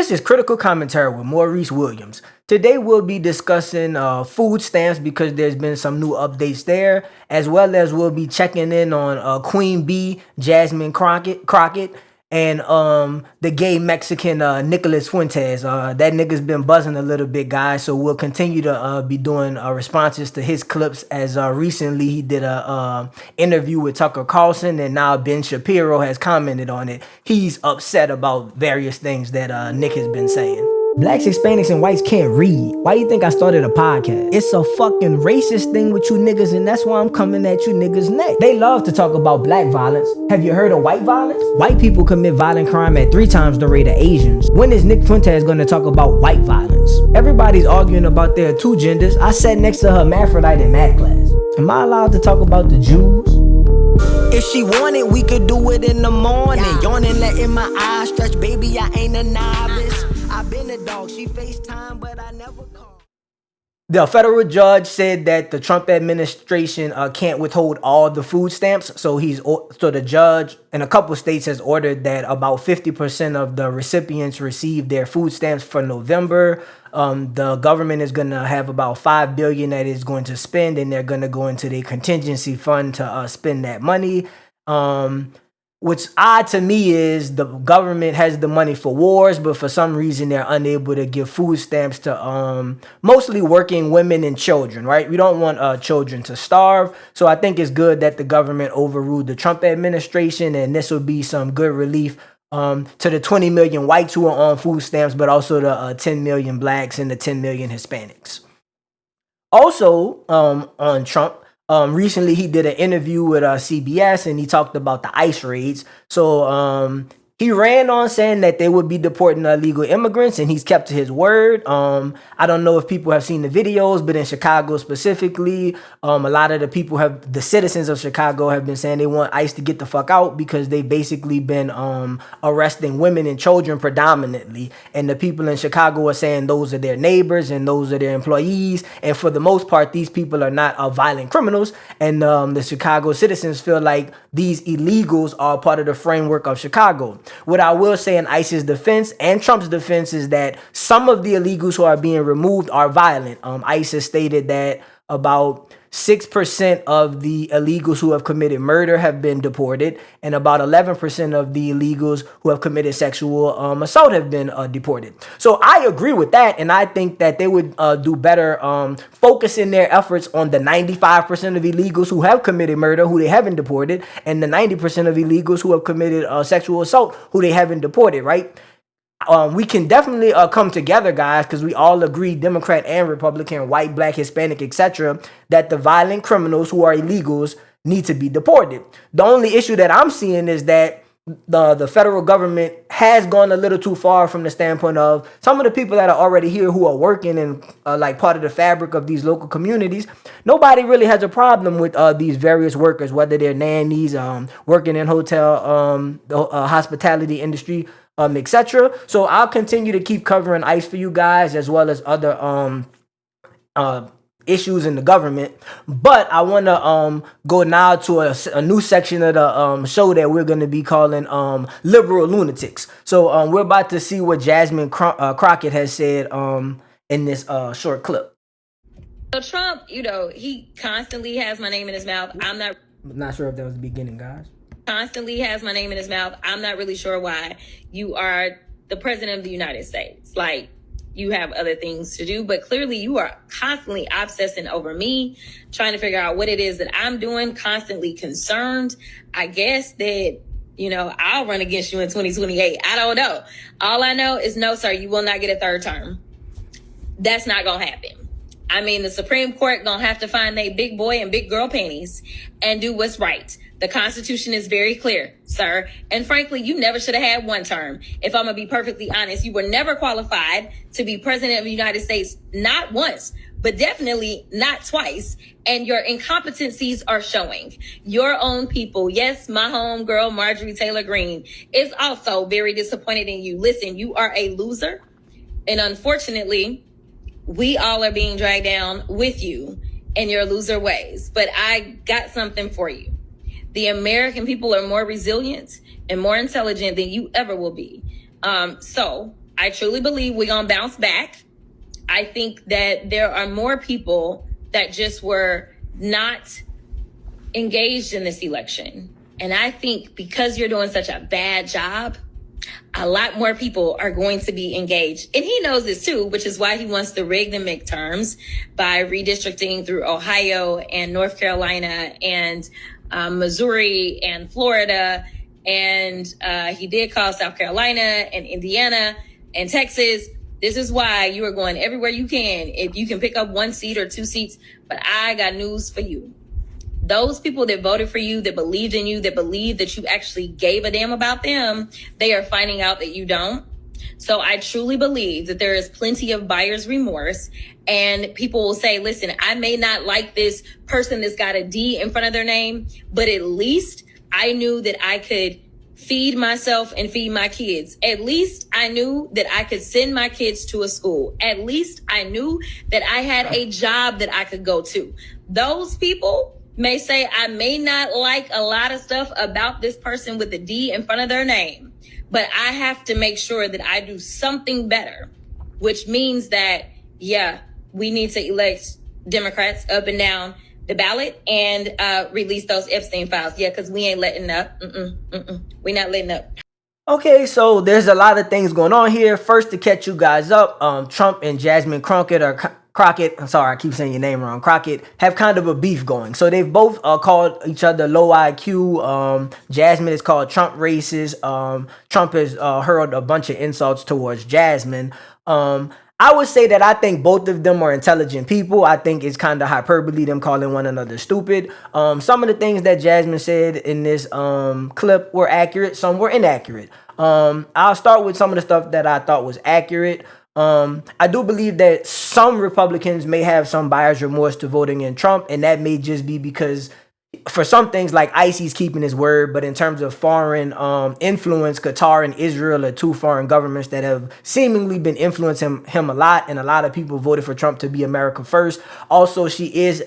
This is Critical Commentary with Maurice Williams. Today we'll be discussing food stamps because there's been some new updates there, as well as we'll be checking in on Queen Bee, Jasmine Crockett, and the gay Mexican Nick Fuentes. That nigga's been buzzing a little bit, guys, so we'll continue to be doing responses to his clips, as recently he did a interview with Tucker Carlson, and now Ben Shapiro has commented on it. He's upset about various things that Nick has been saying. Blacks, Hispanics, and whites can't read. Why do you think I started a podcast? It's a fucking racist thing with you niggas, and that's why I'm coming at you niggas next. They love to talk about black violence. Have you heard of white violence? White people commit violent crime at 3 times the rate of Asians. When is Nick Fuentes going to talk about white violence? Everybody's arguing about their 2 genders. I sat next to her hermaphrodite in math class. Am I allowed to talk about the Jews? If she wanted, we could do it in the morning. Yawning, letting my eyes stretch, baby, I ain't a novice. I've been a dog, she FaceTime, but I never call. The federal judge said that the Trump administration can't withhold all the food stamps. So the judge in a couple states has ordered that about 50% of the recipients receive their food stamps for November. The government is going to have about $5 billion that is going to spend, and they're going to go into their contingency fund to spend that money. What's odd to me is the government has the money for wars, but for some reason they're unable to give food stamps to mostly working women and children, right? We don't want children to starve. So I think it's good that the government overruled the Trump administration, and this will be some good relief to the 20 million whites who are on food stamps, but also the 10 million blacks and the 10 million Hispanics. Also, on Trump, recently he did an interview with CBS, and he talked about the ICE raids. So he ran on saying that they would be deporting illegal immigrants, and he's kept to his word. I don't know if people have seen the videos, but in Chicago specifically, a lot of the citizens of Chicago have been saying they want ICE to get the fuck out because they've basically been arresting women and children predominantly. And the people in Chicago are saying those are their neighbors and those are their employees. And for the most part, these people are not violent criminals. And the Chicago citizens feel like these illegals are part of the framework of Chicago. What I will say in ICE's defense and Trump's defense is that some of the illegals who are being removed are violent. ICE has stated that about 6% of the illegals who have committed murder have been deported, and about 11% of the illegals who have committed sexual assault have been deported. So I agree with that, and I think that they would do better focusing their efforts on the 95% of illegals who have committed murder, who they haven't deported, and the 90% of illegals who have committed sexual assault, who they haven't deported, right? We can definitely come together, guys, because we all agree, Democrat and Republican, white, black, Hispanic, etc., that the violent criminals who are illegals need to be deported. The only issue that I'm seeing is that the federal government has gone a little too far from the standpoint of some of the people that are already here who are working and like part of the fabric of these local communities. Nobody really has a problem with these various workers, whether they're nannies, working in hotel, hospitality industry, etc. So I'll continue to keep covering ICE for you guys, as well as other issues in the government. But I want to go now to a new section of the show that we're going to be calling Liberal Lunatics. So we're about to see what Jasmine Crockett has said in this short clip. So Trump, he constantly has my name in his mouth. I'm not sure if that was the beginning, guys. Constantly has my name in his mouth. I'm not really sure why. You are the president of the United States. Like, you have other things to do, but clearly you are constantly obsessing over me, trying to figure out what it is that I'm doing, constantly concerned. I guess that, I'll run against you in 2028. I don't know. All I know is, no, sir, you will not get a 3rd term. That's not going to happen. I mean, the Supreme Court going to have to find their big boy and big girl panties and do what's right. The Constitution is very clear, sir. And frankly, you never should have had 1 term. If I'm going to be perfectly honest, you were never qualified to be president of the United States, not once, but definitely not twice. And your incompetencies are showing. Your own people, yes, my homegirl, Marjorie Taylor Greene, is also very disappointed in you. Listen, you are a loser. And unfortunately, we all are being dragged down with you in your loser ways. But I got something for you. The American people are more resilient and more intelligent than you ever will be. So I I truly believe we're going to bounce back. I think that there are more people that just were not engaged in this election. And I think because you're doing such a bad job, a lot more people are going to be engaged. And he knows this too, which is why he wants to rig the midterms by redistricting through Ohio and North Carolina and Missouri and Florida. And he did call South Carolina and Indiana and Texas. This is why you are going everywhere you can. If you can pick up 1 seat or 2 seats, but I got news for you. Those people that voted for you, that believed in you, that believed that you actually gave a damn about them, they are finding out that you don't. So I truly believe that there is plenty of buyer's remorse, and people will say, listen, I may not like this person that's got a D in front of their name, but at least I knew that I could feed myself and feed my kids. At least I knew that I could send my kids to a school. At least I knew that I had a job that I could go to. Those people may say, I may not like a lot of stuff about this person with a D in front of their name, but I have to make sure that I do something better, which means that, yeah, we need to elect Democrats up and down the ballot and release those Epstein files. Yeah, because we ain't letting up. We're not letting up. Okay, so there's a lot of things going on here. First, to catch you guys up, Trump and Jasmine Crockett I'm sorry, I keep saying your name wrong. Crockett have kind of a beef going. So they've both called each other low IQ. Jasmine is called Trump racist. Trump has hurled a bunch of insults towards Jasmine. I would say that I think both of them are intelligent people. I think it's kind of hyperbole, them calling one another stupid. Some of the things that Jasmine said in this clip were accurate. Some were inaccurate. I'll start with some of the stuff that I thought was accurate. I do believe that some Republicans may have some buyer's remorse to voting in Trump, and that may just be because for some things like Icy's keeping his word, but in terms of foreign influence, Qatar and Israel are 2 foreign governments that have seemingly been influencing him a lot, and a lot of people voted for Trump to be America first. Also, she is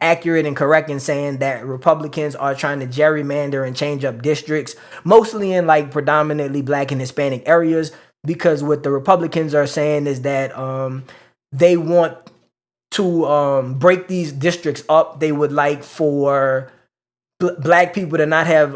accurate and correct in saying that Republicans are trying to gerrymander and change up districts, mostly in like predominantly Black and Hispanic areas, because what the Republicans are saying is that they want to break these districts up. They would like for Black people to not have,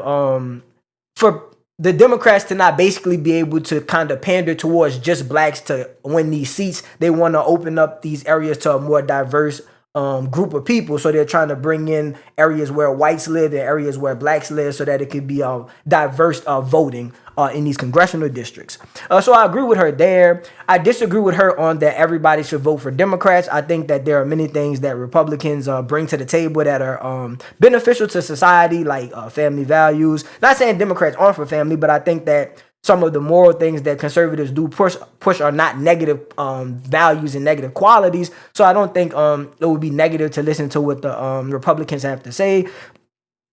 for the Democrats to not basically be able to kind of pander towards just Blacks to win these seats. They want to open up these areas to a more diverse group of people. So they're trying to bring in areas where whites live and areas where Blacks live so that it could be diverse voting in these congressional districts. So I agree with her there. I disagree with her on that everybody should vote for Democrats. I think that there are many things that Republicans bring to the table that are beneficial to society, like family values. Not saying Democrats aren't for family, but I think that some of the moral things that conservatives do push are not negative values and negative qualities. So I don't think it would be negative to listen to what the Republicans have to say.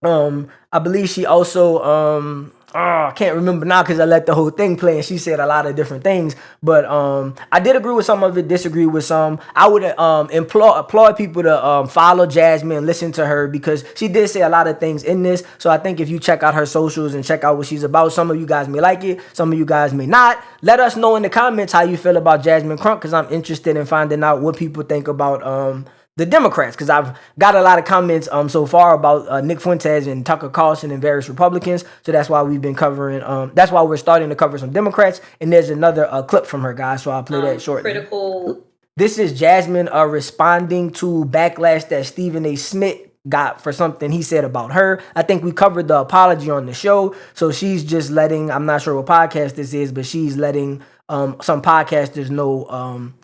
I believe she also I can't remember now because I let the whole thing play and she said a lot of different things. But I did agree with some of it, disagree with some. I would applaud people to follow Jasmine and listen to her because she did say a lot of things in this. So I think if you check out her socials and check out what she's about, some of you guys may like it, some of you guys may not. Let us know in the comments how you feel about Jasmine Crunk because I'm interested in finding out what people think about the Democrats, because I've got a lot of comments so far about Nick Fuentes and Tucker Carlson and various Republicans. So that's why we've been covering, that's why we're starting to cover some Democrats. And there's another clip from her, guys, so I'll play that shortly. Critical. This is Jasmine responding to backlash that Stephen A. Smith got for something he said about her. I think we covered the apology on the show. So she's just letting, I'm not sure what podcast this is, but she's letting some podcasters know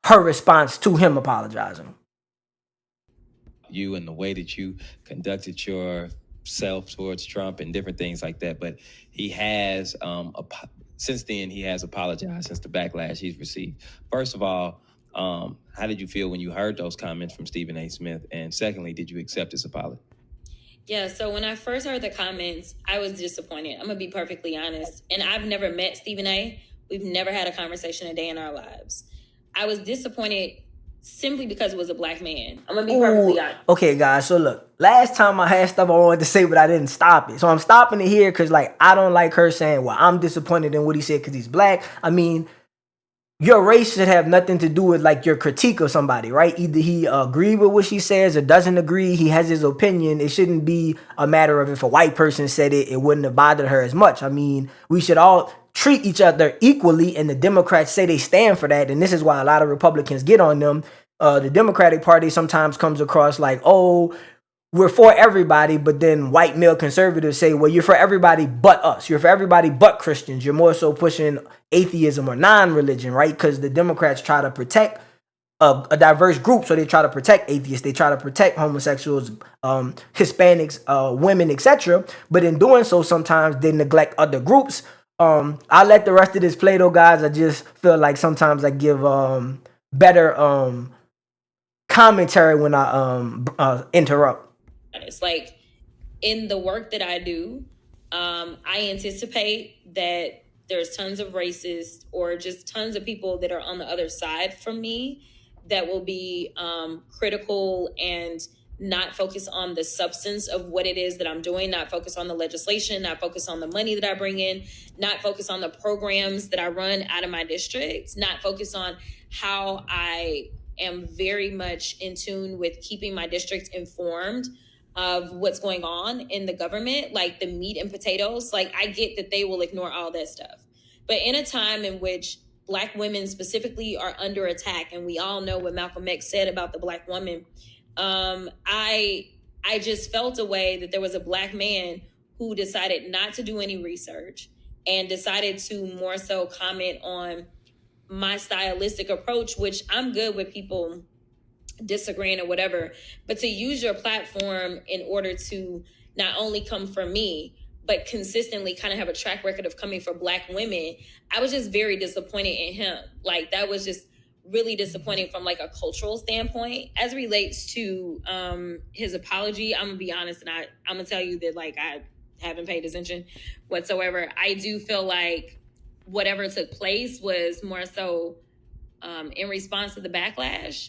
her response to him apologizing. You and the way that you conducted yourself towards Trump and different things like that. But he has, since then, he has apologized since the backlash he's received. First of all, how did you feel when you heard those comments from Stephen A. Smith? And secondly, did you accept his apology? Yeah, so when I first heard the comments, I was disappointed. I'm going to be perfectly honest. And I've never met Stephen A. We've never had a conversation a day in our lives. I was disappointed simply because it was a Black man. I'm going to be perfectly honest. Okay, guys, so look, last time I had stuff I wanted to say, but I didn't stop it. So I'm stopping it here because, like, I don't like her saying, well, I'm disappointed in what he said because he's Black. I mean, your race should have nothing to do with like your critique of somebody, right? Either he agreed with what she says or doesn't agree. He has his opinion. It shouldn't be a matter of if a white person said it, it wouldn't have bothered her as much. I mean, we should all treat each other equally, and the Democrats say they stand for that. And this is why a lot of Republicans get on them. The Democratic Party sometimes comes across like, oh, we're for everybody, but then white male conservatives say, well, you're for everybody but us. You're for everybody but Christians. You're more so pushing atheism or non-religion, right? Because the Democrats try to protect a diverse group, so they try to protect atheists, they try to protect homosexuals, Hispanics, women, etc. But in doing so, sometimes they neglect other groups. I'll let the rest of this play though, guys. I just feel like sometimes I give better commentary when I interrupt. It's like in the work that I do, I anticipate that there's tons of racists or just tons of people that are on the other side from me that will be critical and not focus on the substance of what it is that I'm doing, not focus on the legislation, not focus on the money that I bring in, not focus on the programs that I run out of my district, not focus on how I am very much in tune with keeping my district informed of what's going on in the government, like the meat and potatoes. Like, I get that they will ignore all that stuff. But in a time in which Black women specifically are under attack, and we all know what Malcolm X said about the Black woman, I just felt a way that there was a Black man who decided not to do any research and decided to more so comment on my stylistic approach, which I'm good with people disagreeing or whatever, but to use your platform in order to not only come for me, but consistently kind of have a track record of coming for Black women, I was just very disappointed in him. Like, that was just really disappointing from like a cultural standpoint. As it relates to his apology, I'm gonna be honest, and I'm gonna tell you that like I haven't paid attention whatsoever. I do feel like whatever took place was more so in response to the backlash.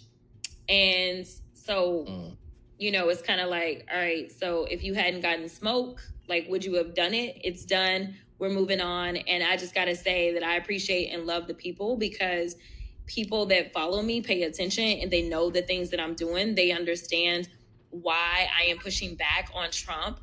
And so, you know, it's kind of like, all right, so if you hadn't gotten smoke, like, would you have done it? It's done. We're moving on. And I just got to say that I appreciate and love the people, because people that follow me pay attention and they know the things that I'm doing. They understand why I am pushing back on Trump.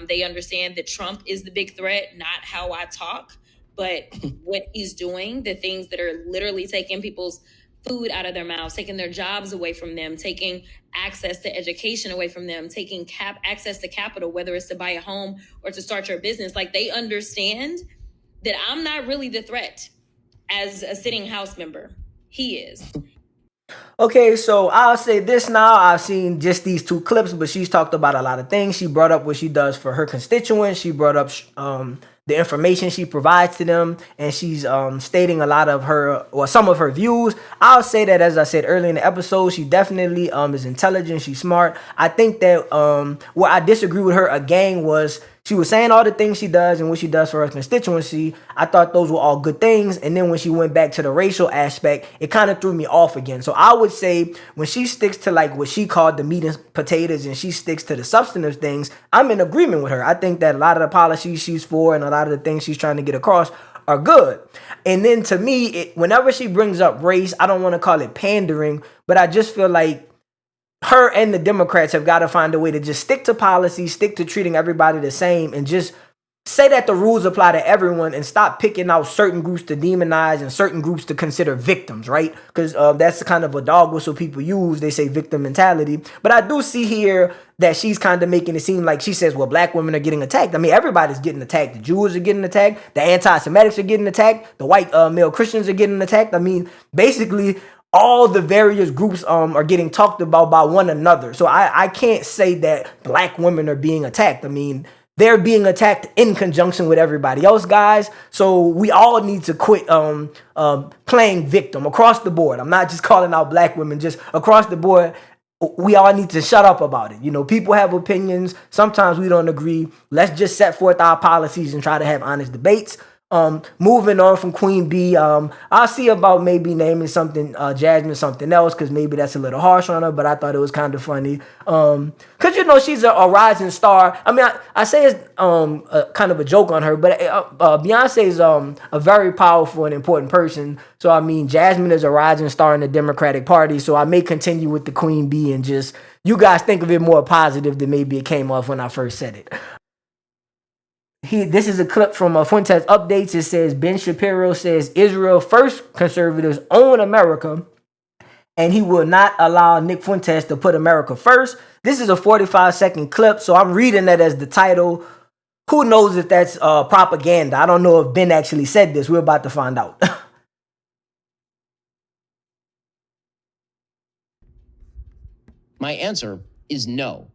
They understand that Trump is the big threat, not how I talk, but what he's doing, the things that are literally taking people's food out of their mouths, taking their jobs away from them, taking access to education away from them, taking access to capital, whether it's to buy a home or to start your business. Like, they understand that I'm not really the threat as a sitting House member. He is. Okay, so I'll say this now. I've seen just these two clips, but she's talked about a lot of things. She brought up what she does for her constituents. She brought up the information she provides to them, and she's stating a lot of her, or some of her views. I'll say that, as I said earlier in the episode, she definitely is intelligent. She's smart. I think that where I disagree with her again was she was saying all the things she does and what she does for her constituency. I thought those were all good things. And then when she went back to the racial aspect, it kind of threw me off again. So I would say when she sticks to like what she called the meat and potatoes and she sticks to the substantive things, I'm in agreement with her. I think that a lot of the policies she's for and a lot of the things she's trying to get across are good. And then to me, whenever she brings up race, I don't want to call it pandering, but I just feel like her and the Democrats have got to find a way to just stick to policy, stick to treating everybody the same, and just say that the rules apply to everyone and stop picking out certain groups to demonize and certain groups to consider victims, right? Because that's kind of a dog whistle people use. They say victim mentality. But I do see here that she's kind of making it seem like she says, well, Black women are getting attacked. I mean, everybody's getting attacked. The Jews are getting attacked. The anti-Semitics are getting attacked. The white male Christians are getting attacked. I mean, basically, all the various groups are getting talked about by one another. So I can't say that Black women are being attacked. I mean, they're being attacked in conjunction with everybody else, guys. So we all need to quit playing victim across the board. I'm not just calling out Black women, just across the board. We all need to shut up about it. You know, people have opinions. Sometimes we don't agree. Let's just set forth our policies and try to have honest debates. Moving on from Queen B, I'll see about maybe naming something Jasmine something else because maybe that's a little harsh on her, but I thought it was kind of funny. Cause she's a rising star. I mean, I say it's kind of a joke on her, but Beyonce is a very powerful and important person. So I mean, Jasmine is a rising star in the Democratic Party. So I may continue with the Queen B and just you guys think of it more positive than maybe it came off when I first said it. This is a clip from Fuentes Updates. It says Ben Shapiro says Israel first conservatives own America, and he will not allow Nick Fuentes to put America first. This is a 45-second clip, so I'm reading that as the title. Who knows if that's propaganda? I don't know if Ben actually said this. We're about to find out. My answer is no.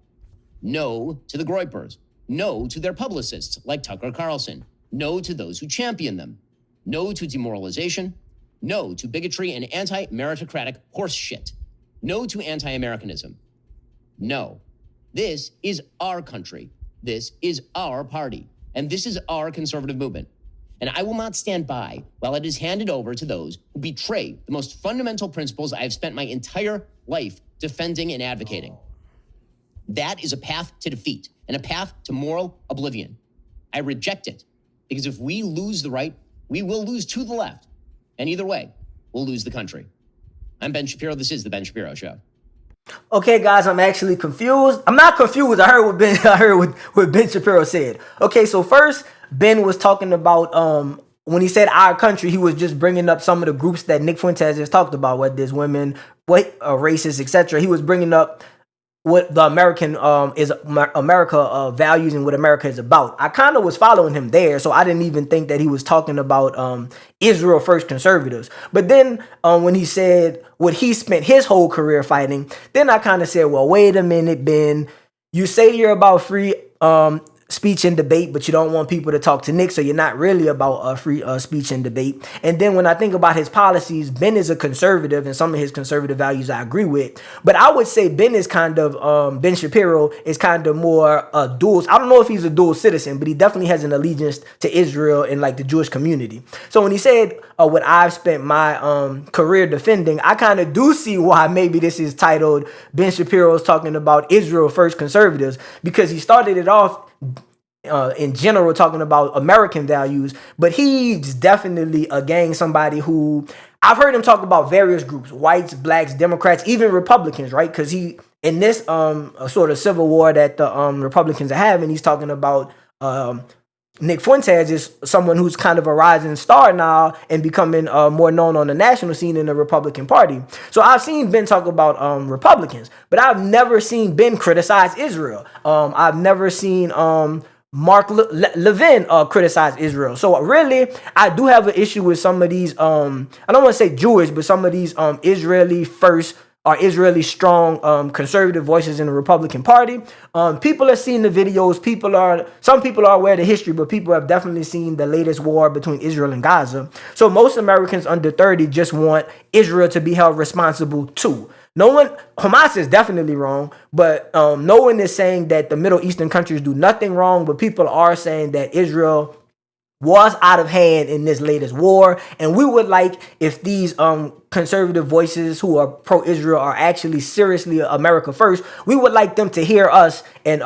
No to the Groypers. No to their publicists like Tucker Carlson. No to those who champion them. No to demoralization. No to bigotry and anti-meritocratic horse shit. No to anti-Americanism. No. This is our country. This is our party. And this is our conservative movement. And I will not stand by while it is handed over to those who betray the most fundamental principles I have spent my entire life defending and advocating. That is a path to defeat and a path to moral oblivion. I reject it because if we lose the right, we will lose to the left. And either way, we'll lose the country. I'm Ben Shapiro. This is The Ben Shapiro Show. Okay, guys, I'm actually confused. I'm not confused. I heard what Ben Shapiro said. Okay, so first, Ben was talking about when he said our country, he was just bringing up some of the groups that Nick Fuentes has talked about, whether there's women, racists, etc. He was bringing up what the America values and what America is about. I kind of was following him there, so I didn't even think that he was talking about Israel first conservatives. But then when he said what he spent his whole career fighting, then I kind of said, well, wait a minute, Ben. You say you're about free speech and debate, but you don't want people to talk to Nick, so you're not really about free speech and debate. And then when I think about his policies, Ben is a conservative, and some of his conservative values I agree with. But I would say Ben is kind of Ben Shapiro is kind of more dual. I don't know if he's a dual citizen, but he definitely has an allegiance to Israel and like the Jewish community. So when he said what I've spent my career defending, I kind of do see why maybe this is titled Ben Shapiro's talking about Israel first conservatives, because he started it off in general talking about American values, but he's definitely somebody who I've heard him talk about various groups, whites, blacks, Democrats, even Republicans, right? Because he in this sort of civil war that the Republicans are having, he's talking about Nick Fuentes is someone who's kind of a rising star now and becoming more known on the national scene in the Republican Party. So I've seen Ben talk about Republicans, but I've never seen Ben criticize Israel. I've never seen Mark Levin criticize Israel. So really, I do have an issue with some of these, I don't want to say Jewish, but some of these Israeli first or Israeli strong conservative voices in the Republican Party. People have seen the videos. Some people are aware of the history, but people have definitely seen the latest war between Israel and Gaza. So most Americans under 30 just want Israel to be held responsible too. Hamas is definitely wrong, but no one is saying that the Middle Eastern countries do nothing wrong, but people are saying that Israel was out of hand in this latest war. And we would like if these conservative voices who are pro-Israel are actually seriously America first, we would like them to hear us and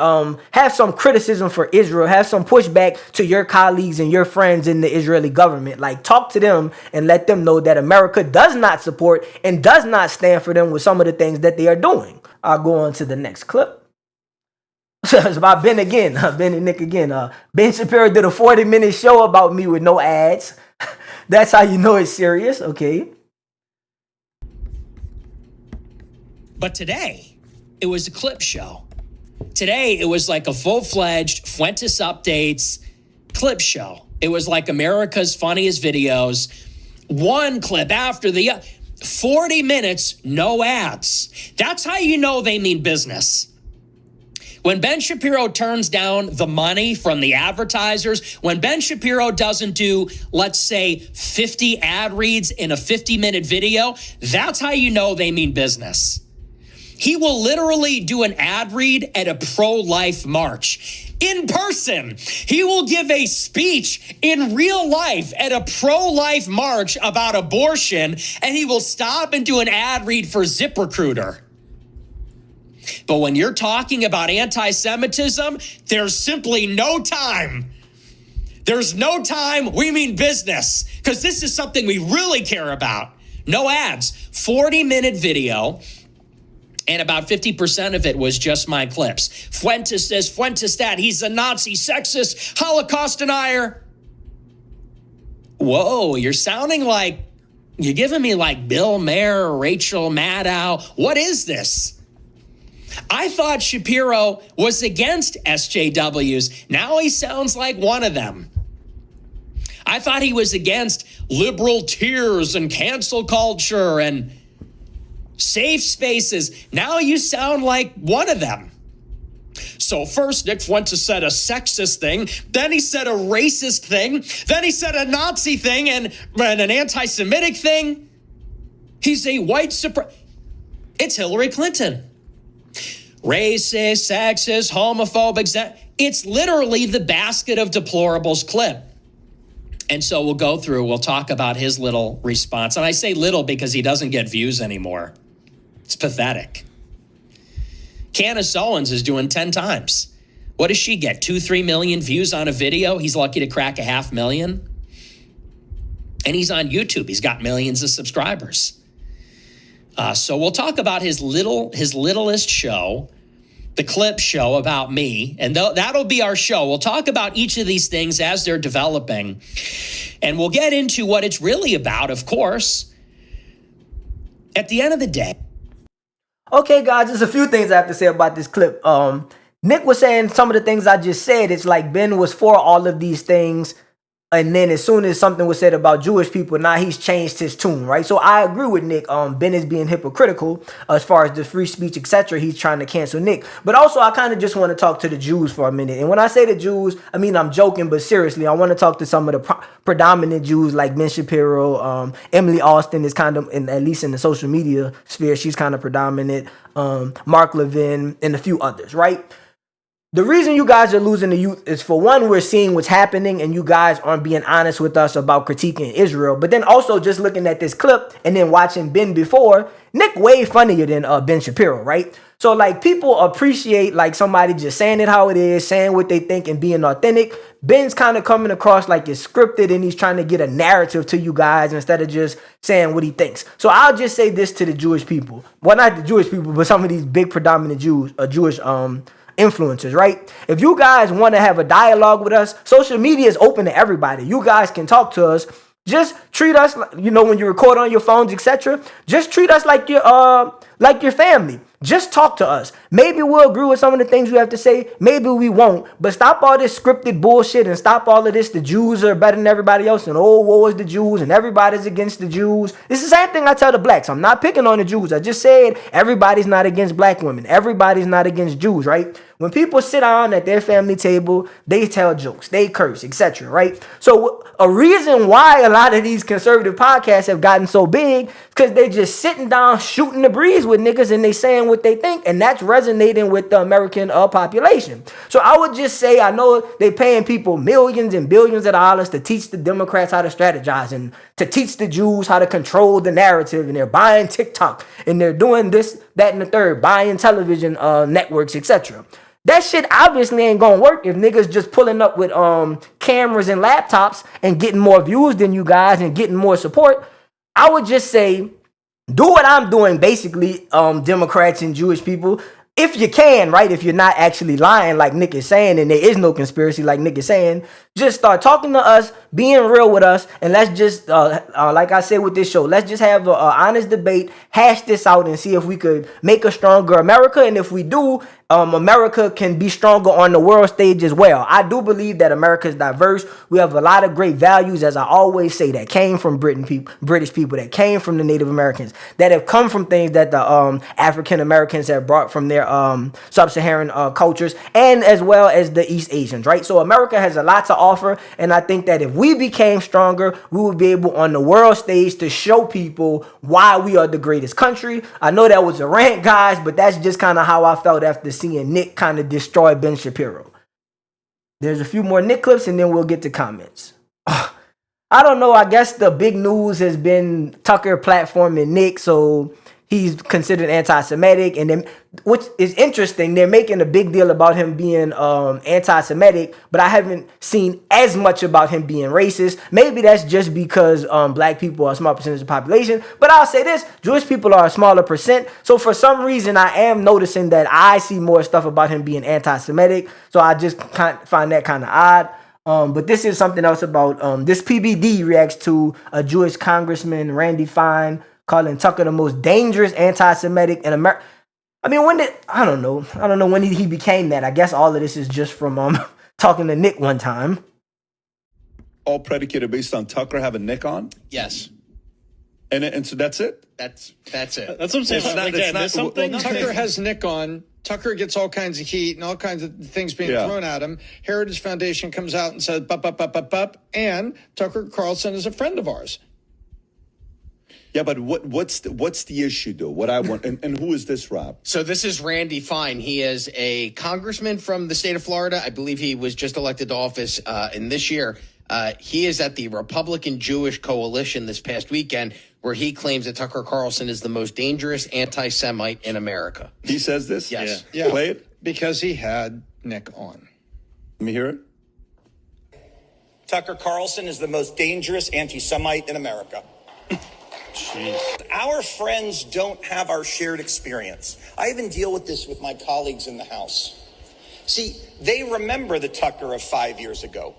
have some criticism for Israel, have some pushback to your colleagues and your friends in the Israeli government. Like, talk to them and let them know that America does not support and does not stand for them with some of the things that they are doing. I'll go on to the next clip. It's about Ben again, Ben and Nick again. Ben Shapiro did a 40-minute show about me with no ads. That's how you know it's serious, okay? But today, it was a clip show. Today, it was like a full-fledged Fuentes Updates clip show. It was like America's funniest videos. One clip after the other. 40 minutes, no ads. That's how you know they mean business. When Ben Shapiro turns down the money from the advertisers, when Ben Shapiro doesn't do, let's say, 50 ad reads in a 50-minute video, that's how you know they mean business. He will literally do an ad read at a pro-life march. in person. He will give a speech in real life at a pro-life march about abortion, and he will stop and do an ad read for ZipRecruiter. But when you're talking about anti-Semitism, there's simply no time. There's no time. We mean business, because this is something we really care about. No ads. 40-minute video. And about 50% of it was just my clips. Fuentes says, Fuentes that, he's a Nazi, sexist, Holocaust denier. Whoa, you're sounding like, you're giving me like Bill Maher or Rachel Maddow. What is this? I thought Shapiro was against SJWs. Now he sounds like one of them. I thought he was against liberal tears and cancel culture and safe spaces. Now you sound like one of them. So first, Nick Fuentes said a sexist thing. Then he said a racist thing. Then he said a Nazi thing and an anti-Semitic thing. He's a white supremacist. It's Hillary Clinton. Racist, sexist, homophobic. It's literally the basket of deplorables clip. And so we'll talk about his little response. And I say little because he doesn't get views anymore. It's pathetic. Candace Owens is doing 10 times. What does she get? 2-3 million views on a video? He's lucky to crack 500,000. And he's on YouTube. He's got millions of subscribers. So we'll talk about his littlest show, the clip show about me, and that'll be our show. We'll talk about each of these things as they're developing, and we'll get into what it's really about, of course. At the end of the day. Okay, guys, there's a few things I have to say about this clip. Nick was saying some of the things I just said. It's like Ben was for all of these things, and then as soon as something was said about Jewish people, now he's changed his tune, right? So I agree with Nick. Ben is being hypocritical as far as the free speech, etc. He's trying to cancel Nick. But also, I kind of just want to talk to the Jews for a minute. And when I say the Jews, I mean, I'm joking, but seriously, I want to talk to some of the predominant Jews like Ben Shapiro. Emily Austin is kind of, at least in the social media sphere, she's kind of predominant. Mark Levin and a few others, right? The reason you guys are losing the youth is, for one, we're seeing what's happening and you guys aren't being honest with us about critiquing Israel. But then also just looking at this clip and then watching Ben before, Nick way funnier than Ben Shapiro, right? So like people appreciate like somebody just saying it how it is, saying what they think and being authentic. Ben's kind of coming across like it's scripted and he's trying to get a narrative to you guys instead of just saying what he thinks. So I'll just say this to the Jewish people. Well, not the Jewish people, but some of these big predominant Jewish influencers, right? If you guys want to have a dialogue with us, social media is open to everybody. You guys can talk to us. Just treat us, when you record on your phones, etc. Just treat us like your family. Just talk to us. Maybe we'll agree with some of the things you have to say. Maybe we won't. But stop all this scripted bullshit and stop all of this. The Jews are better than everybody else. And woe is the Jews. And everybody's against the Jews. It's the same thing I tell the blacks. I'm not picking on the Jews. I just said everybody's not against black women. Everybody's not against Jews, right? When people sit down at their family table, they tell jokes, they curse, etc., right? So a reason why a lot of these conservative podcasts have gotten so big is because they just sitting down shooting the breeze with niggas and they saying what they think, and that's resonating with the American population. So I would just say, I know they paying people millions and billions of dollars to teach the Democrats how to strategize and to teach the Jews how to control the narrative, and they're buying TikTok and they're doing this, that, and the third, buying television networks, etc. That shit obviously ain't gonna work if niggas just pulling up with cameras and laptops and getting more views than you guys and getting more support. I would just say, do what I'm doing, basically, Democrats and Jewish people. If you can, right? If you're not actually lying like Nick is saying, and there is no conspiracy like Nick is saying, just start talking to us, being real with us, and let's just, like I said with this show, let's just have an honest debate, hash this out, and see if we could make a stronger America. And if we do, America can be stronger on the world stage as well. I do believe that America is diverse. We have a lot of great values, as I always say, that came from British people, that came from the Native Americans, that have come from things that the African Americans have brought from their sub-Saharan cultures, and as well as the East Asians, right? So America has a lot to offer, and I think that if we became stronger, we would be able on the world stage to show people why we are the greatest country. I know that was a rant, guys, but that's just kind of how I felt after seeing Nick kind of destroy Ben Shapiro. There's a few more Nick clips, and then we'll get to comments. I don't know. I guess the big news has been Tucker platforming Nick, so he's considered anti-Semitic. And then, which is interesting, they're making a big deal about him being anti-Semitic, but I haven't seen as much about him being racist. Maybe that's just because black people are a small percentage of the population. But I'll say this, Jewish people are a smaller percent. So for some reason, I am noticing that I see more stuff about him being anti-Semitic. So I just find that kind of odd. But this is something else about this PBD reacts to a Jewish congressman, Randy Fine, calling Tucker the most dangerous anti-Semitic in America. I mean, I don't know when he became that. I guess all of this is just from talking to Nick one time. All predicated based on Tucker having Nick on? Yes. And so that's it? That's it. That's what I'm saying. It's not- Again, it's not- there's something well, Tucker has Nick on. Tucker gets all kinds of heat and all kinds of things being thrown at him. Heritage Foundation comes out and says, bup, and Tucker Carlson is a friend of ours. Yeah, but what's the issue, though? What I want, and who is this, Rob? So this is Randy Fine. He is a congressman from the state of Florida. I believe he was just elected to office in this year. He is at the Republican Jewish Coalition this past weekend, where he claims that Tucker Carlson is the most dangerous anti-Semite in America. He says this? Yes. Yeah. Play it. Because he had Nick on. Let me hear it. Tucker Carlson is the most dangerous anti-Semite in America. Our friends don't have our shared experience. I even deal with this with my colleagues in the House. See, they remember the Tucker of 5 years ago.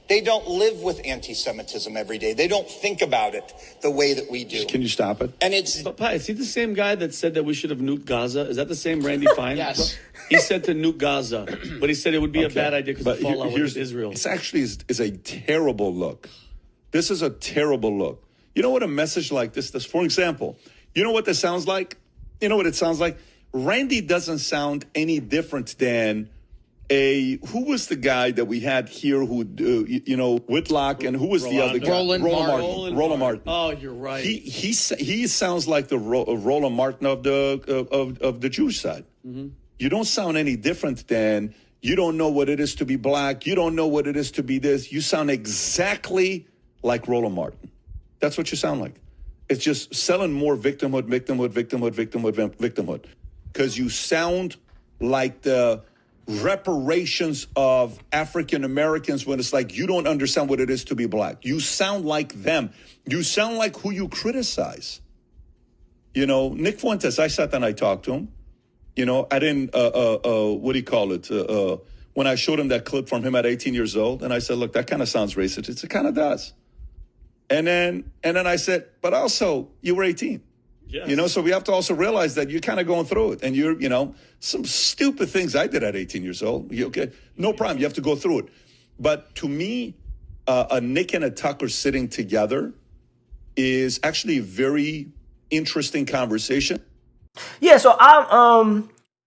They don't live with anti-Semitism every day. They don't think about it the way that we do. Can you stop it? And it's But Pi, is he the same guy that said that we should have nuked Gaza? Is that the same Randy Fine? Yes. He said to nuke Gaza, but he said it would be a bad idea because of the fallout with Israel. It's actually is a terrible look. This is a terrible look. You know what a message like this does? For example, you know what this sounds like? You know what it sounds like? Randy doesn't sound any different than who was the guy that we had here who, Whitlock, and who was the other guy? Roland Martin. Oh, you're right. He sounds like the Roland Martin of the Jewish side. Mm-hmm. You don't sound any different than you don't know what it is to be black. You don't know what it is to be this. You sound exactly like Roland Martin. That's what you sound like. It's just selling more victimhood. Because you sound like the reparations of African Americans when it's like you don't understand what it is to be black. You sound like them. You sound like who you criticize. Nick Fuentes, I sat down and I talked to him. I didn't, what do you call it? When I showed him that clip from him at 18 years old, and I said, look, that kind of sounds racist. It kind of does. And then I said, but also you were 18. Yes. So we have to also realize that you're kind of going through it. And you're, some stupid things I did at 18 years old. Okay, no problem. You have to go through it. But to me, a Nick and a Tucker sitting together is actually a very interesting conversation. Yeah, so I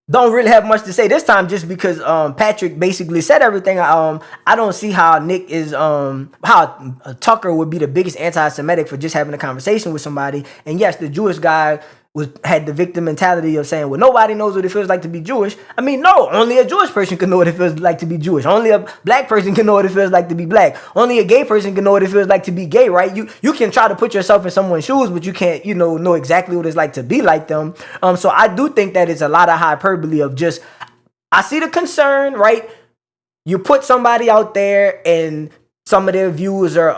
don't really have much to say this time, just because Patrick basically said everything. I don't see how Nick is how Tucker would be the biggest anti-Semitic for just having a conversation with somebody. And yes, the Jewish guy had the victim mentality of saying, well, nobody knows what it feels like to be Jewish. I mean, no, only a Jewish person can know what it feels like to be Jewish. Only a black person can know what it feels like to be black. Only a gay person can know what it feels like to be gay, right? You can try to put yourself in someone's shoes, but you can't, know exactly what it's like to be like them. So I do think that it's a lot of hyperbole of just, I see the concern, right? You put somebody out there and some of their views are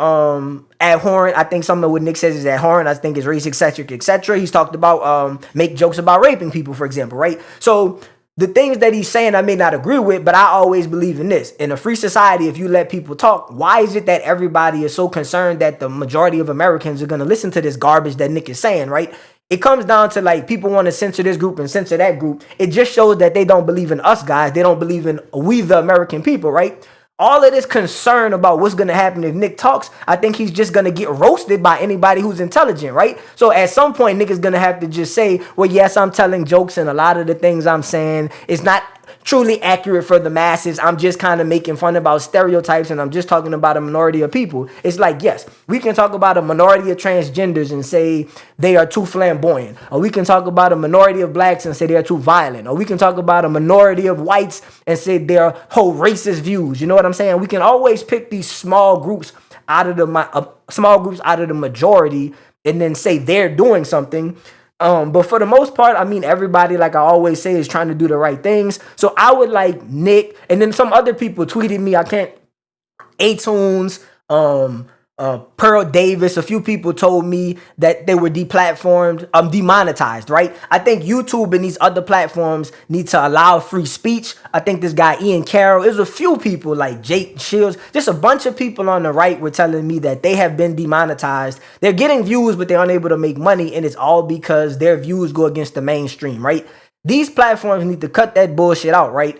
abhorrent. I think some of what Nick says is abhorrent. I think it's racist, etc. He's talked about make jokes about raping people, for example, right? So the things that he's saying I may not agree with, but I always believe in this. In a free society, if you let people talk, why is it that everybody is so concerned that the majority of Americans are going to listen to this garbage that Nick is saying, right? It comes down to like people want to censor this group and censor that group. It just shows that they don't believe in us guys. They don't believe in we the American people, right? All of this concern about what's going to happen if Nick talks, I think he's just going to get roasted by anybody who's intelligent, right? So at some point, Nick is going to have to just say, well, yes, I'm telling jokes and a lot of the things I'm saying is not truly accurate for the masses. I'm just kind of making fun about stereotypes, and I'm just talking about a minority of people. It's like, yes, we can talk about a minority of transgenders and say they are too flamboyant, or we can talk about a minority of blacks and say they are too violent, or we can talk about a minority of whites and say they're whole racist views. You know what I'm saying? We can always pick these small groups out of the majority and then say they're doing something. But for the most part, I mean, everybody, like I always say, is trying to do the right things. So I would like Nick, and then some other people tweeted me. I can't. A-Tunes, Pearl Davis, a few people told me that they were demonetized, right? I think YouTube and these other platforms need to allow free speech. I think this guy, Ian Carroll, there's a few people like Jake Shields, just a bunch of people on the right were telling me that they have been demonetized. They're getting views, but they're unable to make money, and it's all because their views go against the mainstream, right? These platforms need to cut that bullshit out, right?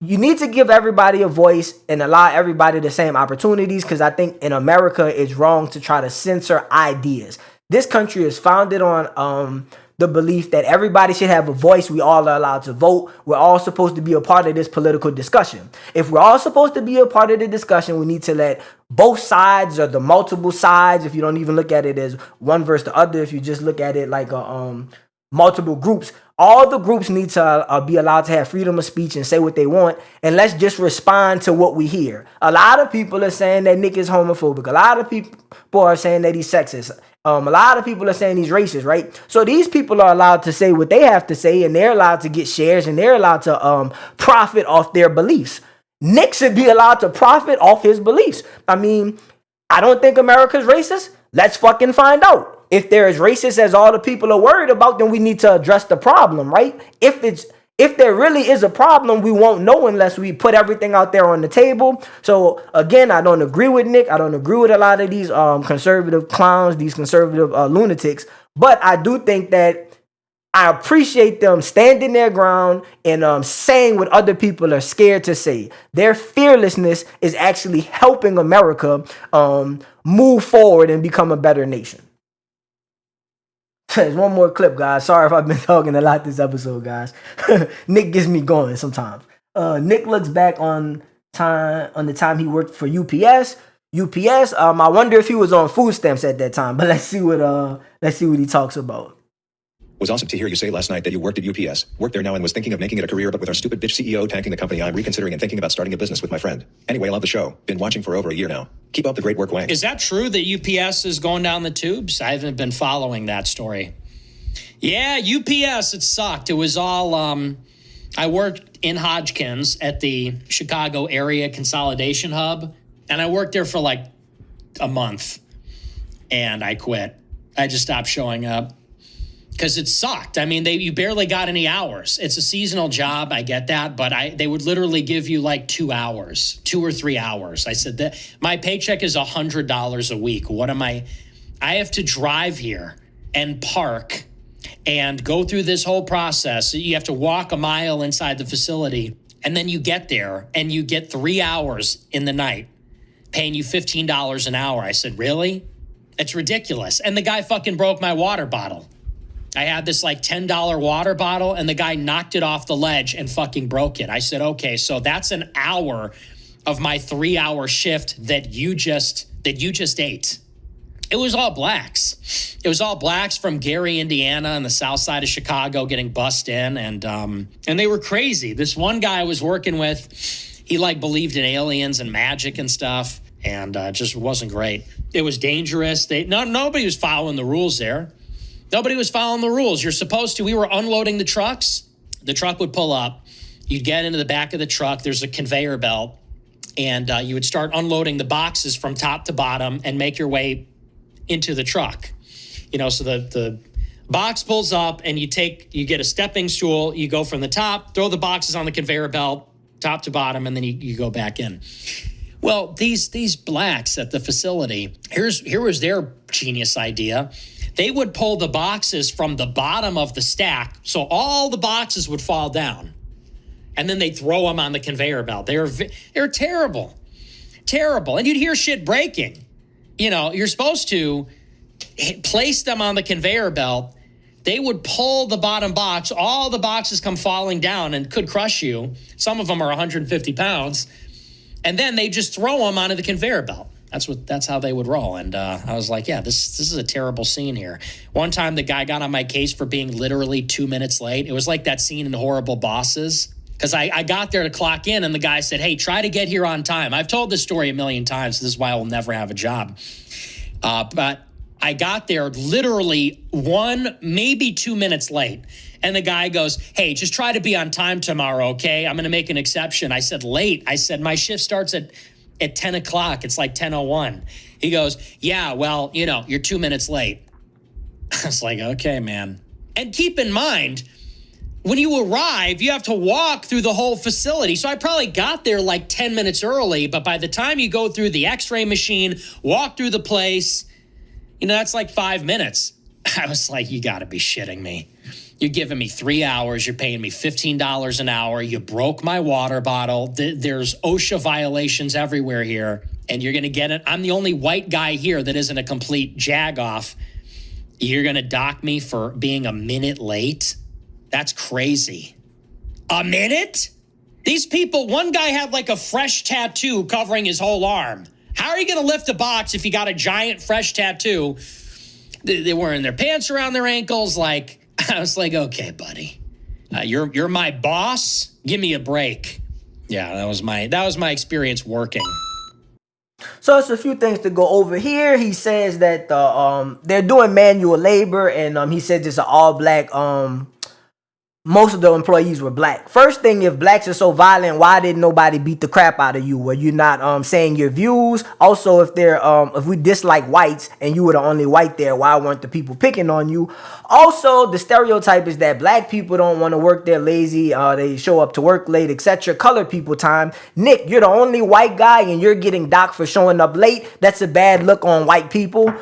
You need to give everybody a voice and allow everybody the same opportunities, because I think in America it's wrong to try to censor ideas. This country is founded on the belief that everybody should have a voice. We all are allowed to vote. We're all supposed to be a part of this political discussion. If we're all supposed to be a part of the discussion, we need to let both sides, or the multiple sides, if you don't even look at it as one versus the other, if you just look at it like multiple groups, all the groups need to be allowed to have freedom of speech and say what they want, and let's just respond to what we hear. A lot of people are saying that Nick is homophobic. A lot of people are saying that he's sexist. A lot of people are saying he's racist, right? So these people are allowed to say what they have to say, and they're allowed to get shares, and they're allowed to profit off their beliefs. Nick should be allowed to profit off his beliefs. I mean, I don't think America's racist. Let's fucking find out. If they're as racist as all the people are worried about, then we need to address the problem, right? If there really is a problem, we won't know unless we put everything out there on the table. So again, I don't agree with Nick. I don't agree with a lot of these conservative clowns, these conservative lunatics. But I do think that I appreciate them standing their ground and saying what other people are scared to say. Their fearlessness is actually helping America move forward and become a better nation. There's one more clip, guys. Sorry if I've been talking a lot this episode, guys. Nick gets me going sometimes. Nick looks back on the time he worked for UPS. I wonder if he was on food stamps at that time. But let's see what he talks about. It was awesome to hear you say last night that you worked at UPS, worked there now and was thinking of making it a career, but with our stupid bitch CEO tanking the company, I'm reconsidering and thinking about starting a business with my friend. Anyway, I love the show. Been watching for over a year now. Keep up the great work, Wang. Is that true that UPS is going down the tubes? I haven't been following that story. Yeah, UPS, it sucked. It was all, I worked in Hodgkins at the Chicago Area Consolidation Hub, and I worked there for like a month, and I quit. I just stopped showing up. Because it sucked. I mean, you barely got any hours. It's a seasonal job, I get that, but they would literally give you like 2 hours, 2 or 3 hours. I said that my paycheck is $100 a week. What am I have to drive here and park and go through this whole process. You have to walk a mile inside the facility, and then you get there and you get 3 hours in the night, paying you $15 an hour. I said, really? It's ridiculous. And the guy fucking broke my water bottle. I had this like $10 water bottle, and the guy knocked it off the ledge and fucking broke it. I said, okay, so that's an hour of my 3 hour shift that you just ate. It was all blacks. It was all blacks from Gary, Indiana, and the south side of Chicago getting bussed in, and they were crazy. This one guy I was working with, he like believed in aliens and magic and stuff, and just wasn't great. It was dangerous. Nobody was following the rules there. Nobody was following the rules. You're supposed to. We were unloading the trucks. The truck would pull up. You'd get into the back of the truck. There's a conveyor belt. And you would start unloading the boxes from top to bottom and make your way into the truck. You know, so the box pulls up, and you get a stepping stool. You go from the top, throw the boxes on the conveyor belt, top to bottom, and then you go back in. Well, these blacks at the facility, here was their genius idea. They would pull the boxes from the bottom of the stack, so all the boxes would fall down, and then they'd throw them on the conveyor belt. They were terrible, and you'd hear shit breaking. You know, you're supposed to place them on the conveyor belt, They would pull the bottom box. All the boxes come falling down and could crush you. Some of them are 150 pounds. And then they just throw them onto the conveyor belt. That's how they would roll. And I was like, yeah, this is a terrible scene here. One time the guy got on my case for being literally 2 minutes late. It was like that scene in Horrible Bosses. Because I got there to clock in and the guy said, hey, try to get here on time. I've told this story a million times. This is why I will never have a job. But I got there literally 1, maybe 2 minutes late. And the guy goes, hey, just try to be on time tomorrow, okay? I'm going to make an exception. I said, late. I said, my shift starts at 10 o'clock. It's like 10:01. He goes, yeah, well, you're 2 minutes late. I was like, okay, man. And keep in mind, when you arrive, you have to walk through the whole facility. So I probably got there like 10 minutes early, but by the time you go through the x-ray machine, walk through the place, that's like 5 minutes. I was like, you got to be shitting me. You're giving me 3 hours. You're paying me $15 an hour. You broke my water bottle. There's OSHA violations everywhere here, and you're going to get it. I'm the only white guy here that isn't a complete jag-off. You're going to dock me for being a minute late? That's crazy. A minute? These people, one guy had like a fresh tattoo covering his whole arm. How are you going to lift a box if you got a giant fresh tattoo? They're wearing their pants around their ankles. I was like, okay, buddy, you're my boss. Give me a break. Yeah, that was my experience working. So it's a few things to go over here. He says that they're doing manual labor, and he said it's an all black. Most of the employees were black. First thing, if blacks are so violent, why didn't nobody beat the crap out of you? Were you not saying your views? Also, if we dislike whites and you were the only white there, why weren't the people picking on you? Also, the stereotype is that black people don't want to work, they're lazy, they show up to work late, etc. Colored people time. Nick, you're the only white guy and you're getting docked for showing up late. That's a bad look on white people.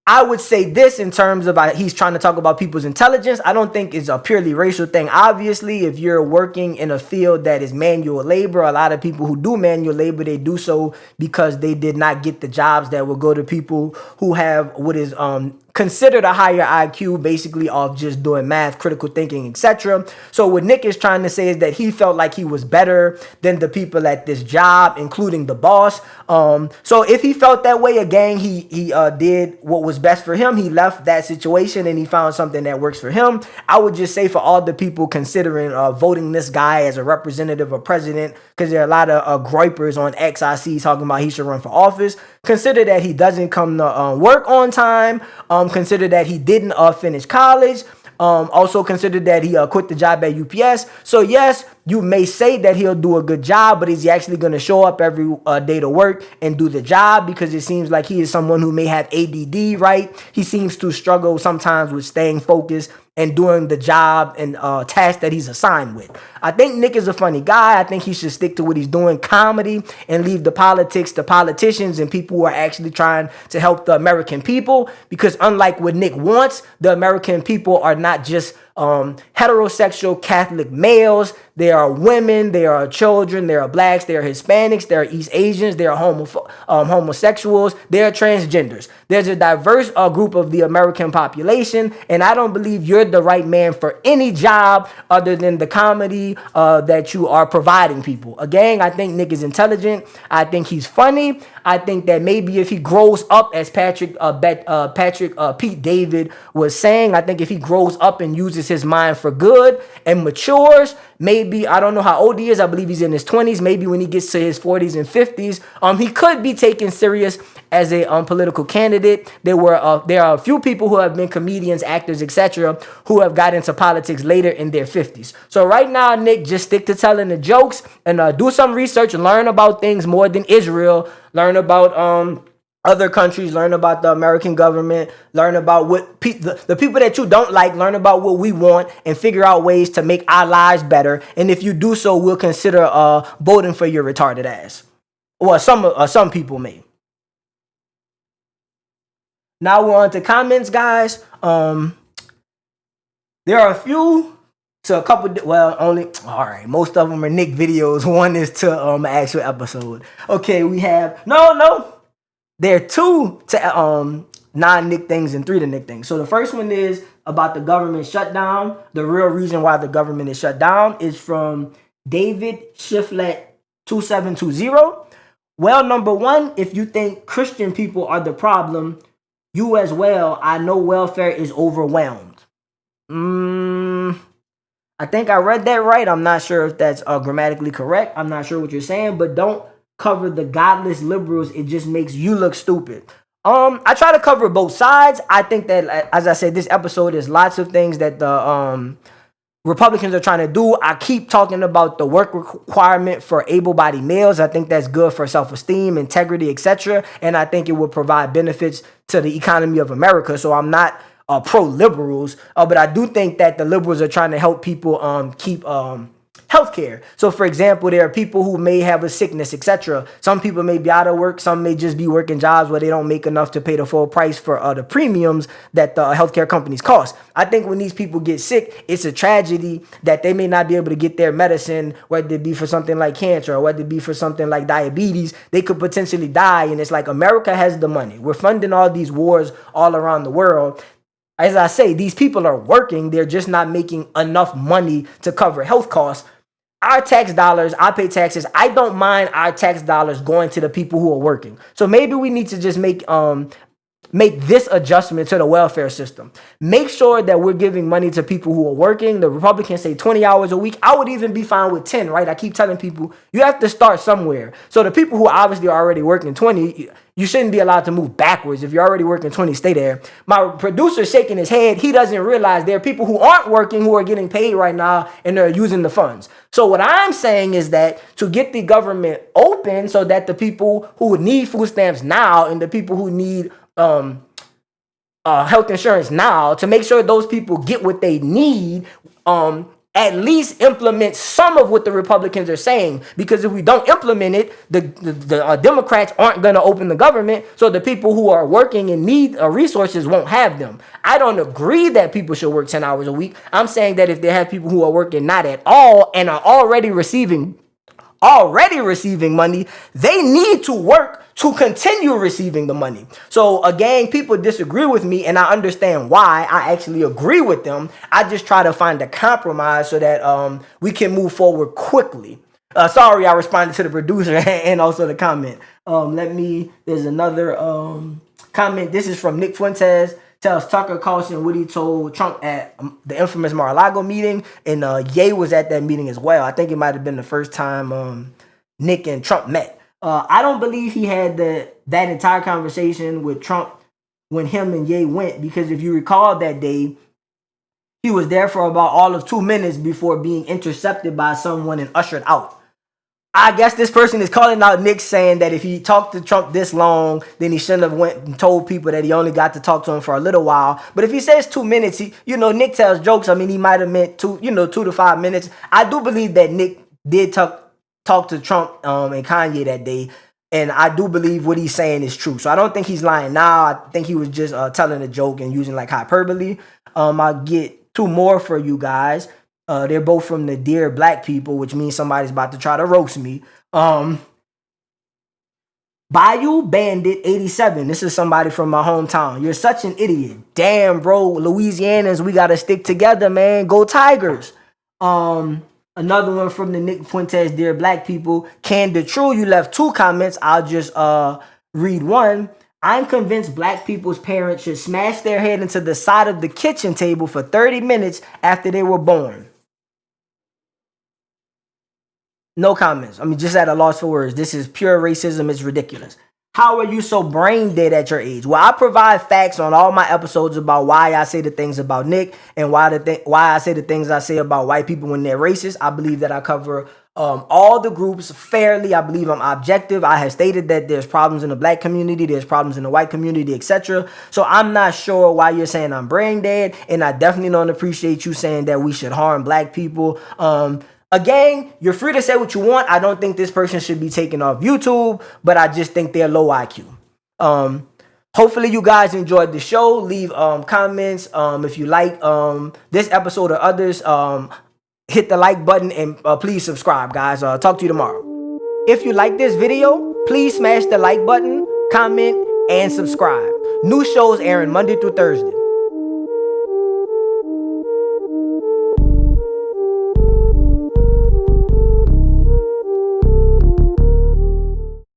I would say this in terms of he's trying to talk about people's intelligence. I don't think it's a purely racial thing. Obviously, if you're working in a field that is manual labor, a lot of people who do manual labor, they do so because they did not get the jobs that will go to people who have what is considered a higher IQ, basically of just doing math, critical thinking, etc. So what Nick is trying to say is that he felt like he was better than the people at this job, including the boss. So if he felt that way, again, he did what was best for him. He left that situation and he found something that works for him. I would just say for all the people considering voting this guy as a representative or president, because there are a lot of Groypers on X I see talking about he should run for office. Consider that he doesn't come to work on time. Consider that he didn't finish college. Also consider that he quit the job at UPS. So yes, you may say that he'll do a good job, but is he actually going to show up every day to work and do the job? Because it seems like he is someone who may have ADD, right? He seems to struggle sometimes with staying focused and doing the job and task that he's assigned with. I think Nick is a funny guy. I think he should stick to what he's doing, comedy, and leave the politics to politicians and people who are actually trying to help the American people. Because unlike what Nick wants, the American people are not just heterosexual Catholic males. There are women, there are children, there are blacks, there are Hispanics, there are East Asians, there are homosexuals, there are transgenders. There's a diverse group of the American population, and I don't believe you're the right man for any job other than the comedy that you are providing people. Again, I think Nick is intelligent. I think he's funny. I think that maybe if he grows up, as Pete David was saying, I think if he grows up and uses his mind for good and matures, maybe, I don't know how old he is, I believe he's in his 20s, maybe when he gets to his 40s and 50s, he could be taken serious as a political candidate. There are a few people who have been comedians, actors, etc., who have got into politics later in their 50s. So right now, Nick, just stick to telling the jokes and do some research and learn about things more than Israel. Learn about other countries, learn about the American government, learn about what the people that you don't like, learn about what we want, and figure out ways to make our lives better. And if you do so, we'll consider voting for your retarded ass. Well, some people may. Now we're on to comments, guys. There are a few to a couple, only, all right, most of them are Nick videos. One is to an actual episode. Okay, we have, no. There are two to non-Nick things and 3 to Nick things. So the first one is about the government shutdown. The real reason why the government is shut down is from David Shiflett 2720. Well, number one, if you think Christian people are the problem, you as well, I know welfare is overwhelmed. I think I read that right. I'm not sure if that's grammatically correct. I'm not sure what you're saying, but don't cover the godless liberals. It just makes you look stupid. I try to cover both sides. I think that, as I said, this episode is lots of things that the Republicans are trying to do. I keep talking about the work requirement for able-bodied males. I think that's good for self-esteem, integrity, etc. And I think it will provide benefits to the economy of America. So I'm not pro-liberals, but I do think that the liberals are trying to help people keep healthcare. So, for example, there are people who may have a sickness, etc. Some people may be out of work. Some may just be working jobs where they don't make enough to pay the full price for the premiums that the healthcare companies cost. I think when these people get sick, it's a tragedy that they may not be able to get their medicine, whether it be for something like cancer or whether it be for something like diabetes. They could potentially die. And it's like America has the money. We're funding all these wars all around the world. As I say, these people are working. They're just not making enough money to cover health costs. Our tax dollars, I pay taxes. I don't mind our tax dollars going to the people who are working. So maybe we need to just make this adjustment to the welfare system. Make sure that we're giving money to people who are working. The Republicans say 20 hours a week. I would even be fine with 10, right? I keep telling people, you have to start somewhere. So the people who obviously are already working 20, you shouldn't be allowed to move backwards. If you're already working 20, stay there. My producer's shaking his head. He doesn't realize there are people who aren't working who are getting paid right now and they're using the funds. So what I'm saying is that to get the government open so that the people who need food stamps now and the people who need health insurance now, to make sure those people get what they need, at least implement some of what the Republicans are saying. Because if we don't implement it, the Democrats aren't going to open the government, so the people who are working and need resources won't have them. I don't agree that people should work 10 hours a week. I'm saying that if they have people who are working not at all and are already receiving money, they need to work to continue receiving the money. So again, people disagree with me and I understand why. I actually agree with them. I just try to find a compromise so that we can move forward quickly. Sorry, I responded to the producer and also the comment. There's another comment. This is from Nick Fuentes. Tells Tucker Carlson what he told Trump at the infamous Mar-a-Lago meeting, and Ye was at that meeting as well. I think it might have been the first time Nick and Trump met. I don't believe he had that entire conversation with Trump when him and Ye went, because if you recall that day, he was there for about all of 2 minutes before being intercepted by someone and ushered out. I guess this person is calling out Nick, saying that if he talked to Trump this long, then he shouldn't have went and told people that he only got to talk to him for a little while. But if he says 2 minutes, Nick tells jokes. I mean, he might have meant 2 to 5 minutes. I do believe that Nick did talk to Trump and Kanye that day. And I do believe what he's saying is true. So I don't think he's lying now. I think he was just telling a joke and using like hyperbole. I'll get 2 more for you guys. They're both from the Dear Black People, which means somebody's about to try to roast me. Bayou Bandit 87. This is somebody from my hometown. You're such an idiot. Damn, bro. Louisianans, we got to stick together, man. Go Tigers. Another one from the Nick Fuentes Dear Black People. Candid True, you left 2 comments. I'll just read one. I'm convinced black people's parents should smash their head into the side of the kitchen table for 30 minutes after they were born. No comments. I mean, just at a loss for words. This is pure racism. It's ridiculous. How are you so brain dead at your age? Well, I provide facts on all my episodes about why I say the things about Nick and why I say the things I say about white people when they're racist. I believe that I cover all the groups fairly. I believe I'm objective. I have stated that there's problems in the black community, there's problems in the white community, etc. So I'm not sure why you're saying I'm brain dead, and I definitely don't appreciate you saying that we should harm black people. Again, you're free to say what you want. I don't think this person should be taken off YouTube, but I just think they're low IQ. Hopefully you guys enjoyed the show. Leave comments if you like this episode or others. Hit the like button and please subscribe, guys. Talk to you tomorrow. If you like this video, please smash the like button, comment, and subscribe. New shows airing Monday through Thursday.